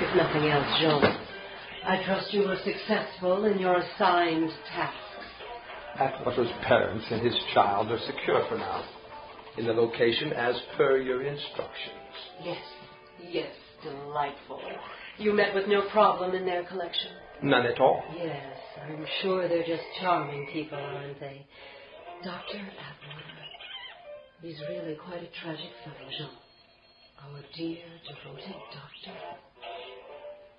If nothing else, Jean, I trust you were successful in your assigned tasks. Atwater's parents and his child are secure for now, in the location as per your instructions. Yes, delightful. You met with no problem in their collection? None at all. Yes, I'm sure they're just charming people, aren't they? Dr. Atwater, he's really quite a tragic fellow, Jean. Our dear, devoted doctor.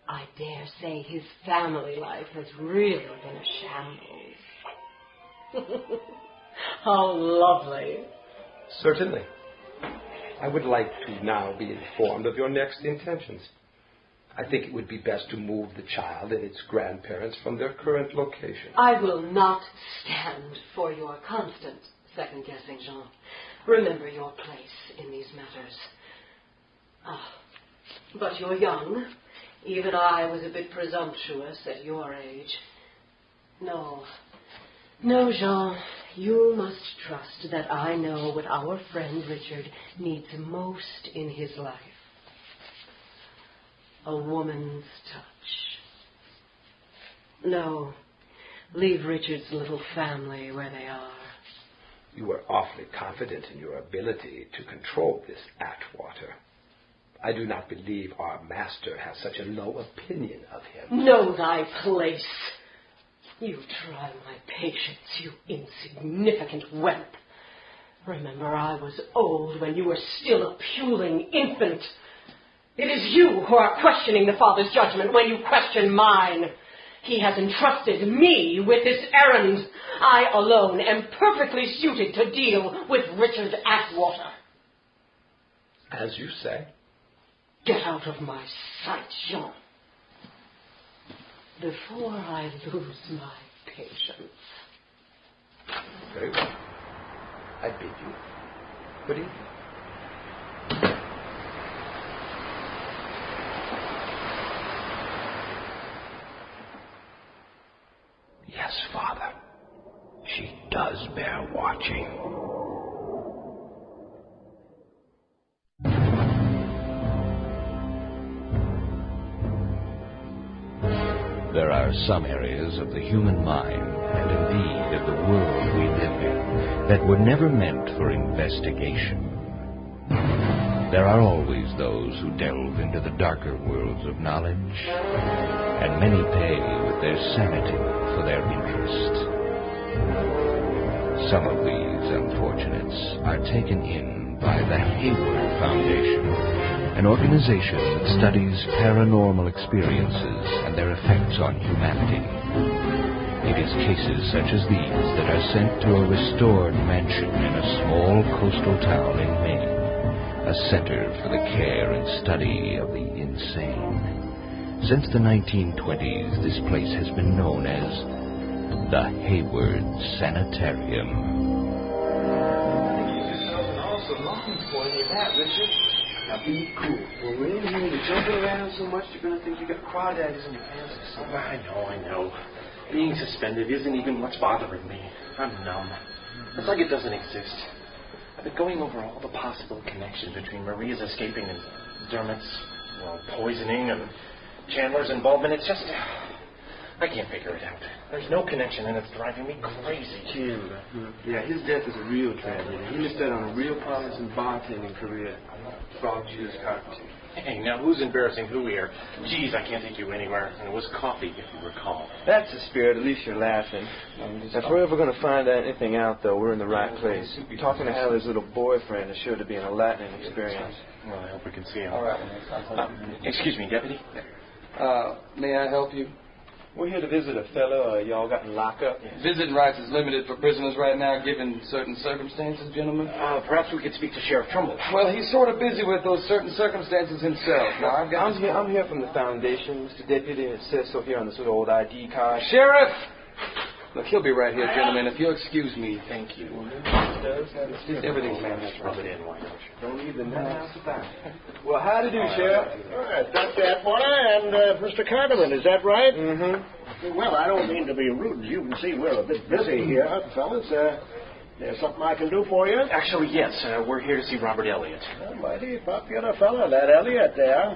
I dare say his family life has really been a shambles. How lovely. Certainly. I would like to now be informed of your next intentions. I think it would be best to move the child and its grandparents from their current location. I will not stand for your constant second-guessing, Jean. Remember your place in these matters. But you're young. Even I was a bit presumptuous at your age. No, Jean, you must trust that I know what our friend Richard needs most in his life. A woman's touch. No, leave Richard's little family where they are. You are awfully confident in your ability to control this Atwater. I do not believe our master has such a low opinion of him. Know thy place. You try my patience, you insignificant whelp. Remember, I was old when you were still a puling infant. It is you who are questioning the Father's judgment when you question mine. He has entrusted me with this errand. I alone am perfectly suited to deal with Richard Atwater. As you say. Get out of my sight, Jean, before I lose my patience. Very well. I bid you good evening. Yes, Father. She does bear watching. There are some areas of the human mind, and indeed of the world we live in, that were never meant for investigation. There are always those who delve into the darker worlds of knowledge, and many pay with their sanity for their interest. Some of these unfortunates are taken in by the Hayward Foundation, an organization that studies paranormal experiences and their effects on humanity. It is cases such as these that are sent to a restored mansion in a small coastal town in Maine, a center for the care and study of the insane. Since the 1920s, this place has been known as the Hayward Sanitarium. You yourself an awesome long for you, that, Richard. Now be cool. When we're in here, you're jumping around so much, you're going to think you got crawdadders in your pants or something. I know. Being suspended isn't even what's bothering me. I'm numb. It's like it doesn't exist. I've been going over all the possible connections between Maria's escaping and Dermot's, poisoning and Chandler's involvement. It's just... I can't figure it out. There's no connection, and it's driving me crazy. Chandler. Yeah, his death is a real tragedy. He missed out on a real promising bartending career. Frog juice carpentry. Hey, now who's embarrassing who here? Geez, I can't take you anywhere. And it was coffee, if you recall. That's the spirit. At least you're laughing. If we're ever going to find anything out, though, we're in the right place. Talking to Hallie's little boyfriend is sure to be an enlightening experience. Well, I hope we can see him. All right. Excuse me, Deputy. May I help you? We're here to visit a fellow y'all got in lockup. Yes. Visiting rights is limited for prisoners right now, given certain circumstances, gentlemen. Perhaps we could speak to Sheriff Trumbull. Well, he's sort of busy with those certain circumstances himself. Now, I'm here from the foundation, Mr. Deputy, and it says so here on this little old ID card. Sheriff! Look, he'll be right here, gentlemen. If you'll excuse me. Thank you. Everything's managed. Rub it in, why don't you? Don't need the nothing else about. Well, how do you do, Sheriff? All right, Dr. Atwater and Mr. Carterman, is that right? Mm-hmm. Well, I don't mean to be rude. As you can see, we're a bit busy here, fellas. There's something I can do for you? Actually, yes. We're here to see Robert Elliott. A mighty popular fellow, that Elliott there.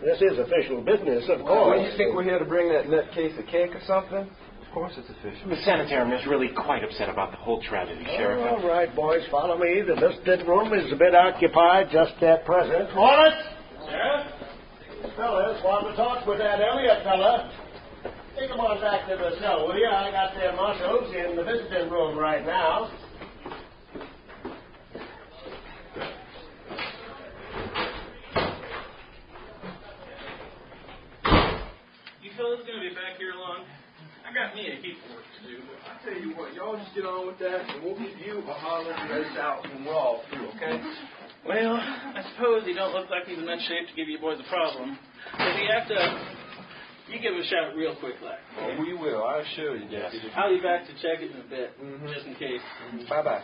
This is official business, of course. Well, you think we're here to bring that nutcase a cake or something? Of course it's official. The sanitarium is really quite upset about the whole tragedy, Sheriff. All right, boys, follow me. The visiting room is a bit occupied just at present. Wallace! Sheriff? Fellas, want to talk with that Elliott fella. Take him on back to the cell, will you? I got their marshals in the visiting room right now. You fellas gonna be back here long? I got me a heap of work to do. I tell you what, y'all just get on with that, and we'll give you a holler and let us out when we're all through, okay? Well, I suppose you don't look like he's in much shape to give you boys a problem. If you have to, you give him a shout real quick, like. Oh, we will, I assure you, Deputy. I'll be back to check it in a bit, just in case. Bye-bye.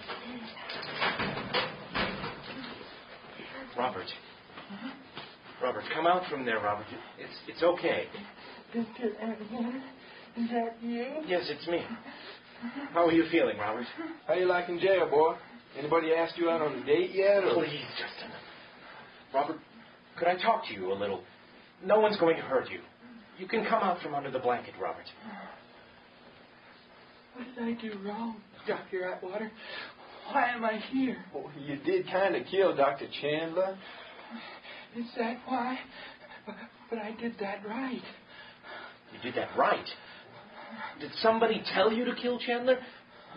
Robert. Robert, come out from there, Robert. It's okay. Mr. Atwater, is that you? Yes, it's me. How are you feeling, Robert? How you liking jail, boy? Anybody asked you out on a date yet? Or? Please, Justin. Robert, could I talk to you a little? No one's going to hurt you. You can come out from under the blanket, Robert. What did I do wrong, Dr. Atwater? Why am I here? Oh, you did kind of kill Dr. Chandler. Is that why? But I did that right. You did that right. Did somebody tell you to kill Chandler?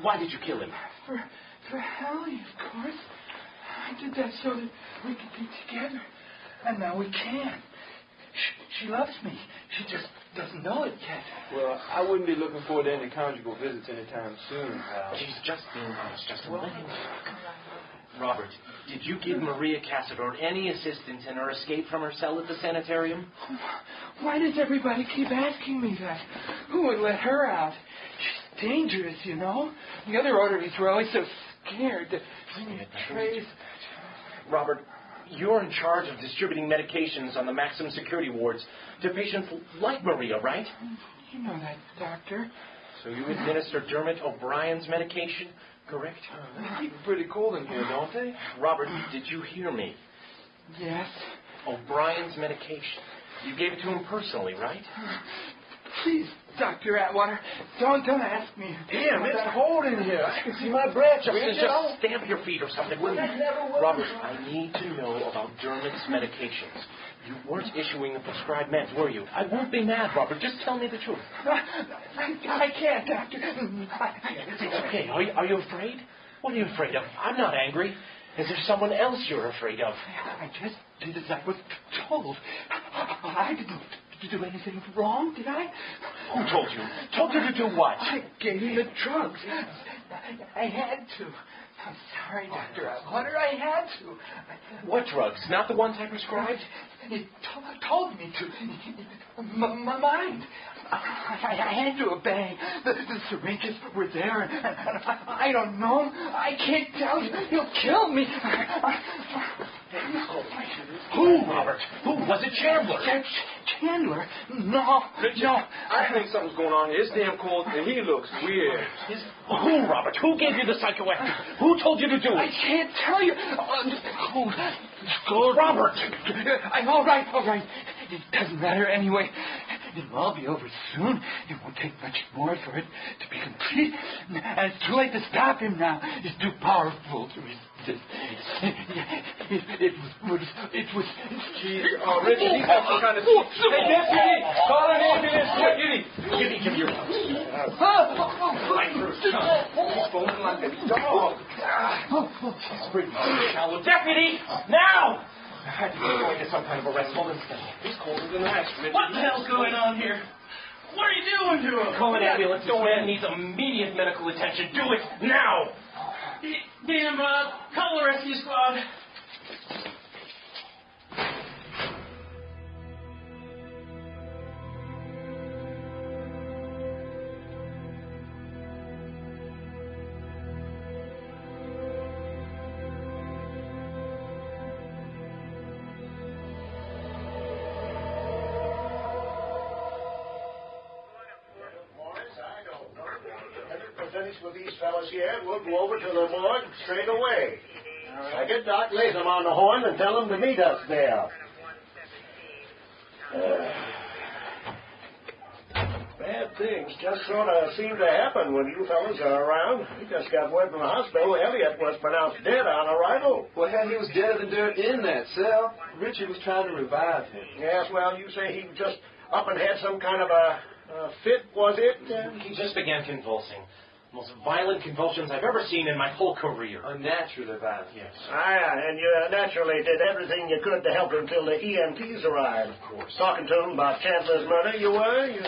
Why did you kill him? For Hallie, of course. I did that so that we could be together. And now we can. She loves me. She just doesn't know it yet. Well, I wouldn't be looking forward to any conjugal visits anytime soon, pal. She's just being honest, Justin. Let him talk. Robert, did you give Maria Cassador any assistance in her escape from her cell at the sanitarium? Why does everybody keep asking me that? Who would let her out? She's dangerous, you know. The other orderlies were always so scared. Robert, you're in charge of distributing medications on the maximum security wards to patients like Maria, right? You know that, Doctor. So you administer Dermot O'Brien's medication, correct? They keep it pretty cold in here, don't they? Robert, did you hear me? Yes. O'Brien's medication. You gave it to him personally, right? Please, Dr. Atwater, don't ask me. Damn, it's cold in here. I can see my breath. Just stamp your feet or something, will you? Robert, I need to know about Dermot's medications. You weren't issuing the prescribed meds, were you? I won't be mad, Robert. Just tell me the truth. I can't, Doctor. It's okay. Are you afraid? What are you afraid of? I'm not angry. Is there someone else you're afraid of? I just did as I was told. I didn't do anything wrong, did I? Who told you? Told you to do what? I gave you the drugs. I had to. I'm sorry, Dr. Atwater. I had to. What drugs? Not the ones I prescribed? He told me to. My mind. I had to obey. The syringes were there, and I don't know. I can't tell you. He'll kill me. Who, Robert? Who? Was it Chandler? Chandler? No. Richard, No. I think something's going on here. It's damn cold, and he looks weird. Who, Robert? Who gave you the psychoactive? Who told you to do I it? can't tell you. It's cold. It's cold. Robert! All right. It doesn't matter anyway. It'll all be over soon. It won't take much more for it to be complete. And it's too late to stop him now. He's too powerful to resist. It was. Geez, Richard, he's got some kind of... Hey, deputy! Call an ambulance, deputy! Give me your... He's foaming like a dog. Shallow deputy! Now! I had to get going to some kind of arrest. Hold on. He's colder than ice, Richard. What the hell's going on here? What are you doing to him? Call an ambulance. This man needs immediate medical attention. Do it now! Damn, call the rescue squad. With these fellas here, we'll go over to the morgue straight away. Right. Get Doc Latham on the horn and tell him to meet us there. things just sort of seem to happen when you fellas are around. We just got word from the hospital. Elliot was pronounced dead on arrival. Well, hell, he was deader than dirt in that cell. Richard was trying to revive him. Yes, well, you say he just up and had some kind of a fit, was it? He just began convulsing. Most violent convulsions I've ever seen in my whole career. Unnaturally violent. Yes. And you naturally did everything you could to help him till the EMTs arrived. Of course. Talking to him about Chandler's murder, you were? You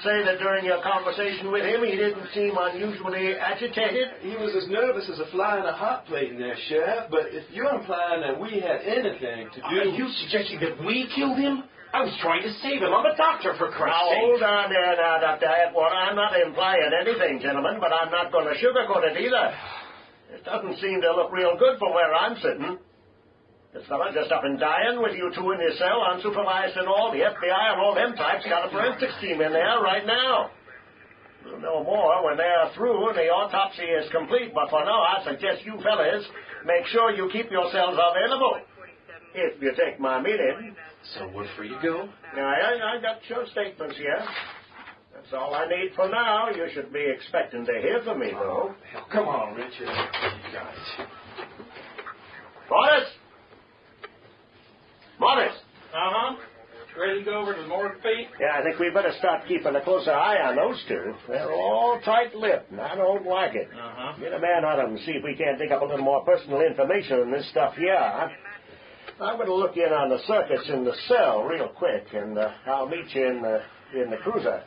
say that during your conversation with him, he didn't seem unusually agitated? He was as nervous as a fly in a hot plate in there, Sheriff. But if you're implying that we had anything to do... Are you suggesting that we killed him? I was trying to save him. I'm a doctor, for Christ's sake. Hold on there now, Dr. Atwater. I'm not implying anything, gentlemen, but I'm not going to sugarcoat it either. It doesn't seem to look real good from where I'm sitting. This fella just up and dying with you two in his cell, unsupervised and all. The FBI and all them types got a forensics team in there right now. We'll know more when they're through and the autopsy is complete, but for now I suggest you fellas make sure you keep yourselves available. If you take my meaning. So we're free to go? I got your statements here. That's all I need for now. You should be expecting to hear from me, though. Hell, come on, Richard. You got it. Morris! Morris! Uh-huh. Ready to go over to the morgue, Pete? Yeah, I think we better start keeping a closer eye on those two. They're all tight-lipped, and I don't like it. Uh-huh. Get a man on them and see if we can't dig up a little more personal information on this stuff here. I'm going to look in on the circuits in the cell real quick, and I'll meet you in the cruiser.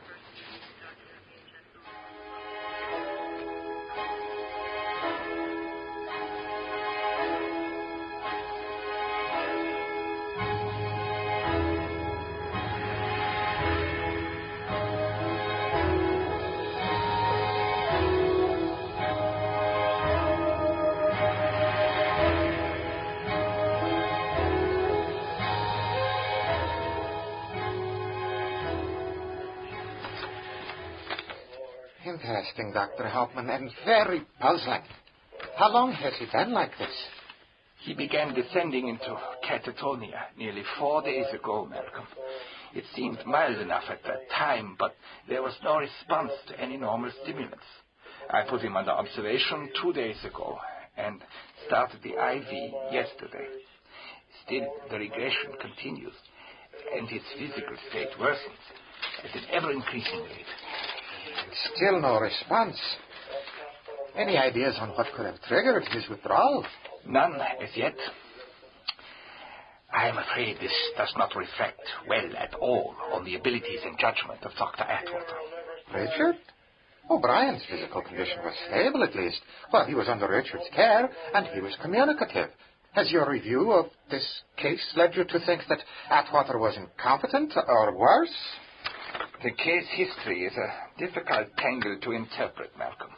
Interesting, Dr. Hauptmann, and very puzzling. How long has he been like this? He began descending into catatonia nearly 4 days ago, Malcolm. It seemed mild enough at that time, but there was no response to any normal stimulants. I put him under observation 2 days ago and started the IV yesterday. Still, the regression continues, and his physical state worsens at an ever-increasing rate. Still no response. Any ideas on what could have triggered his withdrawal? None as yet. I am afraid this does not reflect well at all on the abilities and judgment of Dr. Atwater. Richard? O'Brien's physical condition was stable, at least. Well, he was under Richard's care, and he was communicative. Has your review of this case led you to think that Atwater was incompetent, or worse? The case history is a difficult tangle to interpret, Malcolm.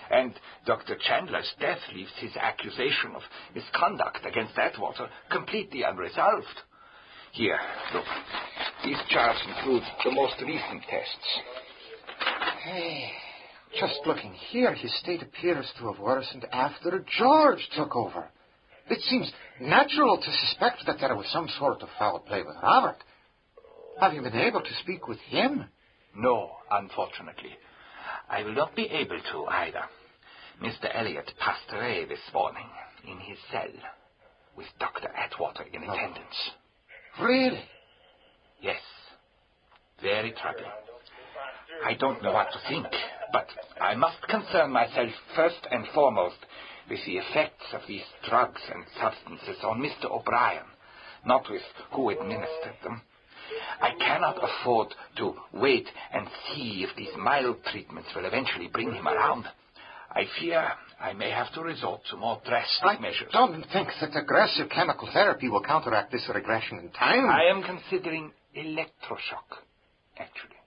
And Dr. Chandler's death leaves his accusation of misconduct against Atwater completely unresolved. Here, look. These charts include the most recent tests. Hey, just looking here, his state appears to have worsened after George took over. It seems natural to suspect that there was some sort of foul play with Robert. Have you been able to speak with him? No, unfortunately. I will not be able to either. Mr. Elliot passed away this morning in his cell with Dr. Atwater in attendance. Really? Yes. Very troubling. I don't know what to think, but I must concern myself first and foremost with the effects of these drugs and substances on Mr. O'Brien, not with who administered them. I cannot afford to wait and see if these mild treatments will eventually bring him around. I fear I may have to resort to more drastic measures. I don't think that aggressive chemical therapy will counteract this regression in time. I am considering electroshock, actually.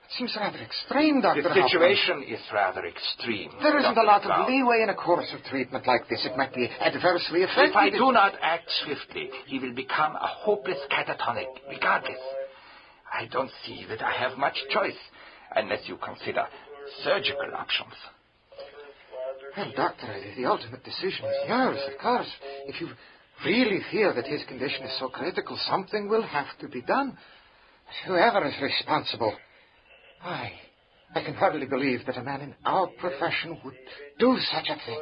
It seems rather extreme, Dr. The situation is rather extreme. There isn't a lot of leeway in a course of treatment like this. It might be adversely affected. If I do not act swiftly, he will become a hopeless catatonic, regardless. I don't see that I have much choice, unless you consider surgical options. Well, Doctor, the ultimate decision is yours, of course. If you really fear that his condition is so critical, something will have to be done. whoever is responsible, I can hardly believe that a man in our profession would do such a thing.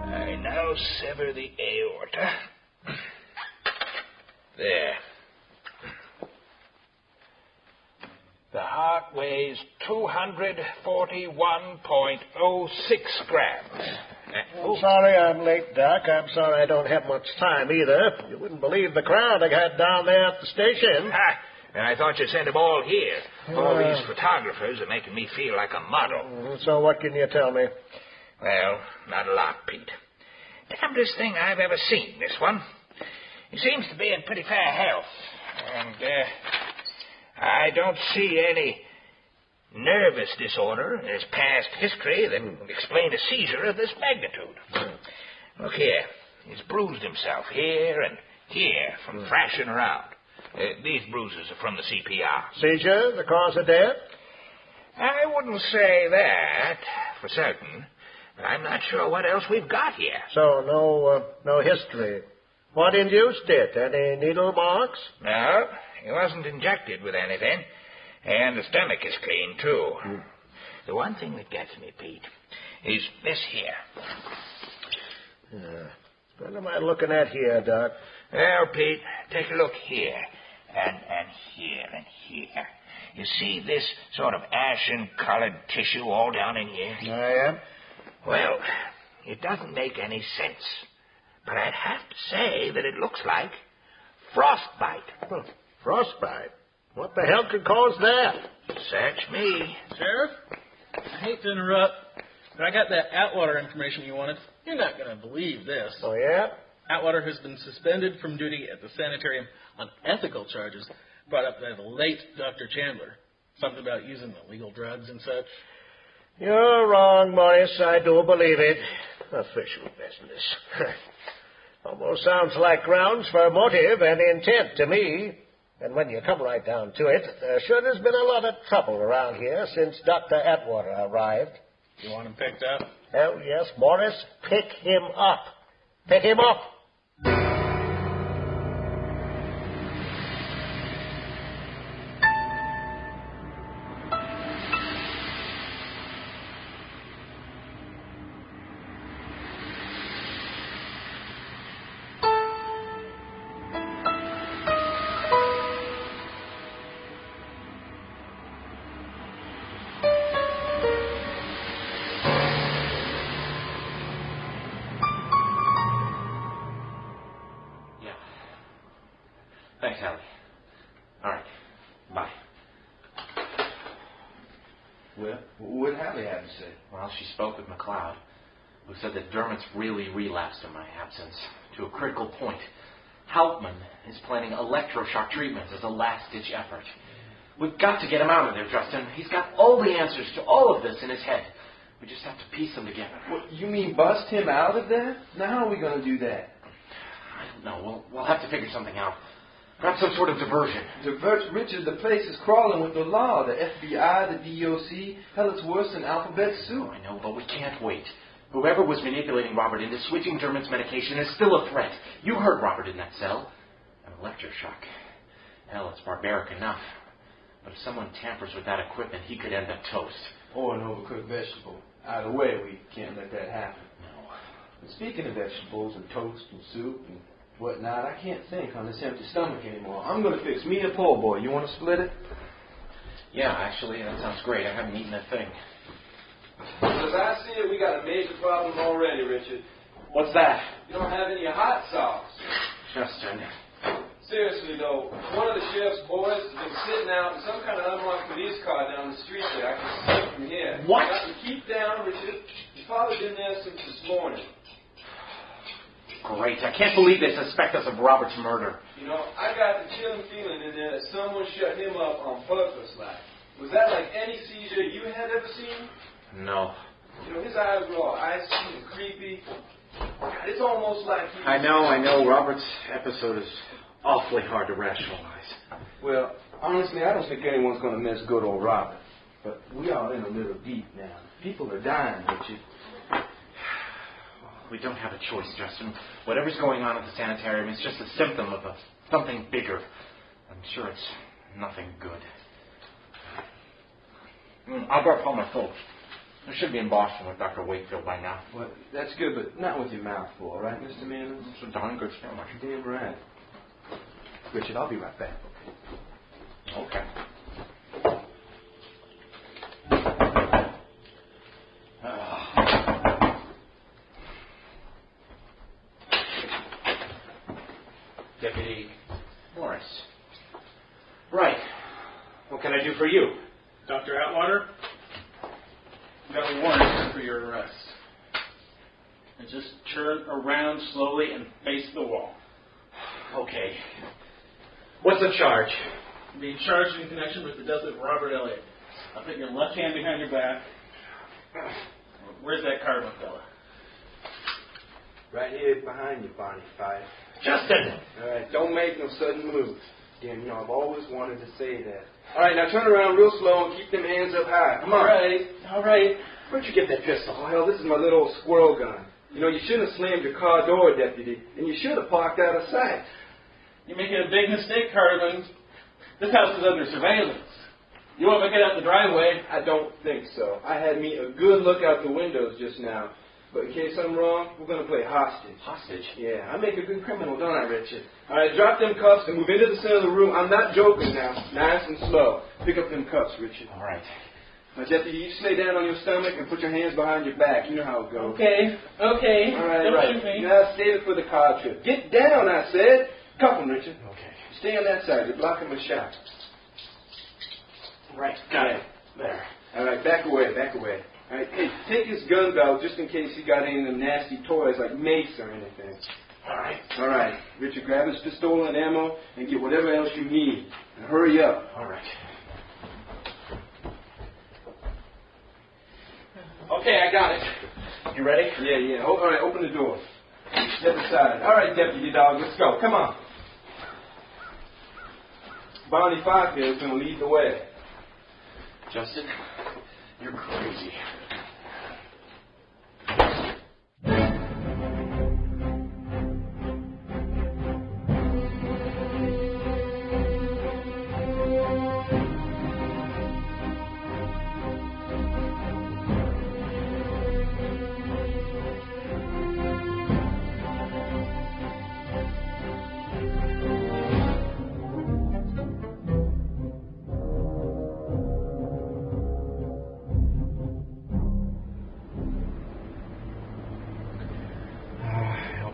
I now sever the aorta. There. The heart weighs 241.06 grams. I'm sorry I'm late, Doc. I'm sorry I don't have much time either. You wouldn't believe the crowd I had down there at the station. And I thought you'd send them all here. All these photographers are making me feel like a model. So what can you tell me? Well, not a lot, Pete. Damnedest thing I've ever seen, this one. He seems to be in pretty fair health. And, I don't see any nervous disorder in his past history that would explain a seizure of this magnitude. Look here. He's bruised himself here and here from thrashing around. These bruises are from the CPR. Seizure, the cause of death? I wouldn't say that for certain, but I'm not sure what else we've got here. So no history. What induced it? Any needle marks? No, he wasn't injected with anything. And the stomach is clean, too. The one thing that gets me, Pete, is this here. What am I looking at here, Doc? Well, Pete, take a look here. And here and here. You see this sort of ashen-colored tissue all down in here? I am. Well, it doesn't make any sense. But I'd have to say that it looks like frostbite. Frostbite? What the hell could cause that? Search me. Sheriff, I hate to interrupt, but I got that Atwater information you wanted. You're not going to believe this. Oh, yeah? Atwater has been suspended from duty at the sanitarium on ethical charges brought up by the late Dr. Chandler. Something about using illegal drugs and such. You're wrong, Morris. I do believe it. Official business. Almost sounds like grounds for motive and intent to me. And when you come right down to it, there sure has been a lot of trouble around here since Dr. Atwater arrived. You want him picked up? Hell yes, Morris. Pick him up. Pick him up. Thanks, Allie. All right. Bye. Well, what did Hallie have to say? Well, she spoke with McLeod, who said that Dermot's really relapsed in my absence to a critical point. Hauptmann is planning electroshock treatments as a last-ditch effort. We've got to get him out of there, Justin. He's got all the answers to all of this in his head. We just have to piece them together. What, you mean bust him out of there? Now how are we going to do that? I don't know. We'll have to figure something out. Perhaps some sort of diversion. Divert Richard, the place is crawling with the law. The FBI, the DOC. Hell, it's worse than alphabet soup. Oh, I know, but we can't wait. Whoever was manipulating Robert into switching Dermot's medication is still a threat. You heard Robert in that cell. An electroshock. Hell, it's barbaric enough. But if someone tampers with that equipment, he could end up toast. Or an overcooked vegetable. Either way, we can't let that happen. No. And speaking of vegetables and toast and soup and whatnot, I can't think on this empty stomach anymore. I'm going to fix me a po' boy. You want to split it? Yeah, actually, that sounds great. I haven't eaten a thing. As I see it, we got a major problem already, Richard. What's that? You don't have any hot sauce. Justin. Seriously, though, one of the sheriff's boys has been sitting out in some kind of unmarked police car down the street there. I can see it from here. What? You got to keep down, Richard. Your father's been there since this morning. Great. I can't believe they suspect us of Robert's murder. You know, I got the chilling feeling in there that someone shut him up on purpose, like. Was that like any seizure you had ever seen? No. You know, his eyes were all icy and creepy. It's almost like he... I know. Robert's episode is awfully hard to rationalize. Well, Honestly, I don't think anyone's going to miss good old Robert. But we are in a little deep now. People are dying, Richard. We don't have a choice, Justin. Whatever's going on at the sanitarium is just a symptom of something bigger. I'm sure it's nothing good. I'll drop all my folks. I should be in Boston with Dr. Wakefield by now. Well, that's good, but not with your mouth full, all right, Mr. Manning? It's a darn good sandwich. Damn right. Richard, I'll be right back. Okay. Deputy Morris. Right. What can I do for you? Dr. Atwater, you got a warrant for your arrest. And just turn around slowly and face the wall. Okay. What's the charge? Being charged in connection with the death of Robert Elliott. I'll put your left hand behind your back. Where's that cardinal fella? Right here behind you, Bonnie Fife. Justin! All right, don't make no sudden moves. Damn, I've always wanted to say that. All right, now turn around real slow and keep them hands up high. Come on. All right. Where'd you get that pistol? Oh, hell, this is my little old squirrel gun. You shouldn't have slammed your car door, Deputy, and you should have parked out of sight. You're making a big mistake, Cardinal. This house is under surveillance. You want me to get out the driveway? I don't think so. I had me a good look out the windows just now. But in case I'm wrong, we're going to play hostage. Hostage? Yeah, I make a good criminal, don't I, Richard? All right, drop them cuffs and move into the center of the room. I'm not joking now. Nice and slow. Pick up them cuffs, Richard. All right. Now, Deputy, you stay down on your stomach and put your hands behind your back. You know how it goes. Okay. All right, Don't shoot me. Now, save it for the car trip. Get down, I said. Cuff them, Richard. Okay. Stay on that side. You're blocking my shot. Right. Got it. There. All right, back away, back away. All right, hey, take his gun belt just in case he got any of them nasty toys like mace or anything. All right. All right, Richard, grab his pistol and ammo and get whatever else you need. And hurry up. All right. Okay, I got it. You ready? Yeah. All right, open the door. Step aside. All right, Deputy Dog, let's go. Come on. Bonnie Fife here is going to lead the way. Justin, you're crazy.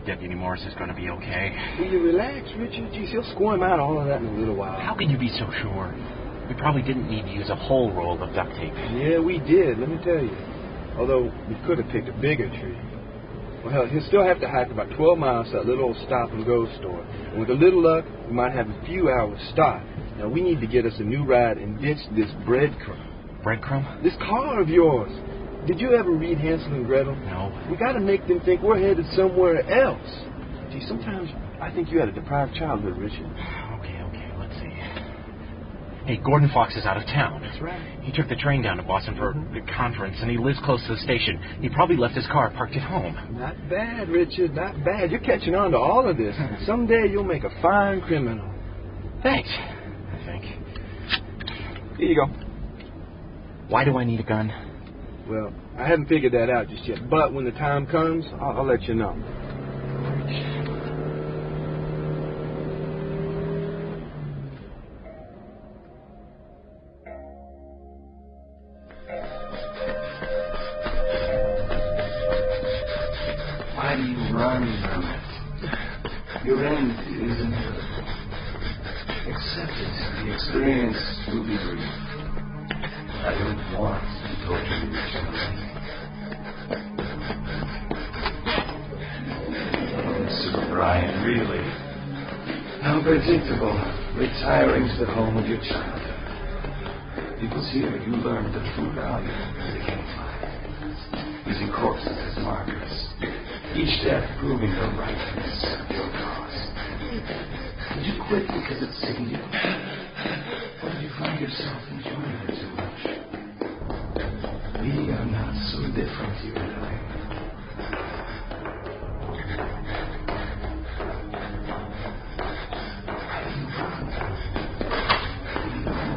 Deputy Morris is going to be okay. Will you relax, Richard? Geez, he'll squirm out all of that in a little while. How can you be so sure? We probably didn't need to use a whole roll of duct tape. Yeah, we did, let me tell you. Although, we could have picked a bigger tree. Well, hell, he'll still have to hike about 12 miles to that little old stop-and-go store. And with a little luck, we might have a few hours stock. Now, we need to get us a new ride and ditch this breadcrumb. Breadcrumb? This car of yours. Did you ever read Hansel and Gretel? No. We got to make them think we're headed somewhere else. Gee, sometimes I think you had a deprived childhood, Richard. Okay, let's see. Hey, Gordon Fox is out of town. That's right. He took the train down to Boston for a conference, and he lives close to the station. He probably left his car parked at home. Not bad, Richard, not bad. You're catching on to all of this. Someday you'll make a fine criminal. Thanks, I think. Here you go. Why do I need a gun? Well, I haven't figured that out just yet, but when the time comes, I'll let you know. Why do you run from it? Your end is inevitable. Accept it. The experience will be brief. I don't want to torture you eternally. Sir Brian, really. How predictable. Retiring to the home of your childhood. Because here you learned the true value of the campfire. Using corpses as markers. Each death proving the rightness of your cause. Did you quit because it saved you? Or do you find yourself enjoying it too much? We are not so different, you and I. Having fun.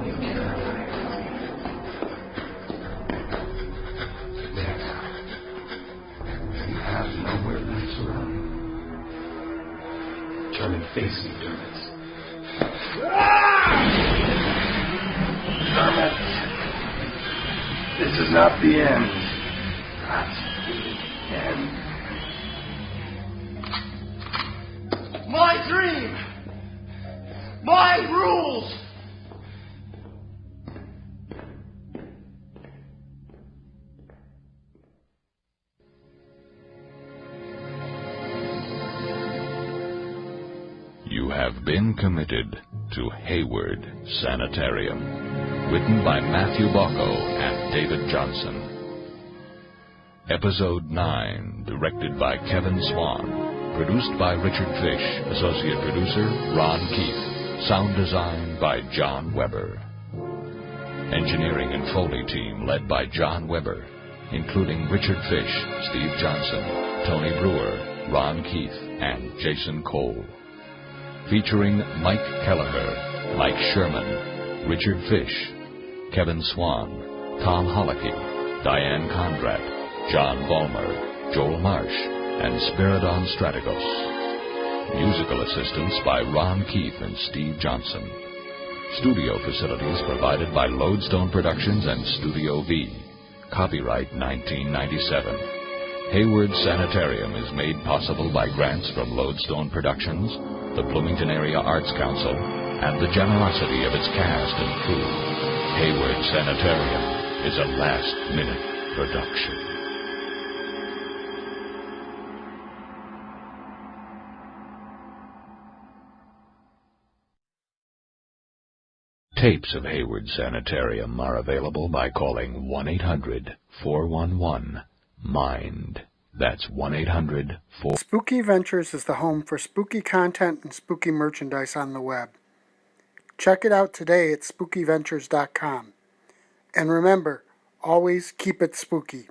You cannot hide from me. There now. You have nowhere left to run. Turn and face me, Dermot. Dermot! This is not the end. Not the end. My dream! My rules! You have been committed to Hayward Sanitarium. Written by Matthew Bocco and David Johnson. Episode 9, directed by Kevin Swan. Produced by Richard Fish. Associate producer, Ron Keith. Sound design by John Weber. Engineering and Foley team led by John Weber, including Richard Fish, Steve Johnson, Tony Brewer, Ron Keith, and Jason Cole. Featuring Mike Kelleher, Mike Sherman, Richard Fish, Kevin Swan, Tom Holicky, Diane Conrad, John Vollmer, Joel Marsh, and Spiridon Strategos. Musical assistance by Ron Keith and Steve Johnson. Studio facilities provided by Lodestone Productions and Studio V. Copyright 1997. Hayward Sanitarium is made possible by grants from Lodestone Productions, the Bloomington Area Arts Council, and the generosity of its cast and crew. Hayward Sanitarium is a last-minute production. Tapes of Hayward Sanitarium are available by calling 1-800-411-MIND. That's 1-800-4... Spooky Ventures is the home for spooky content and spooky merchandise on the web. Check it out today at spookyventures.com. And remember, always keep it spooky.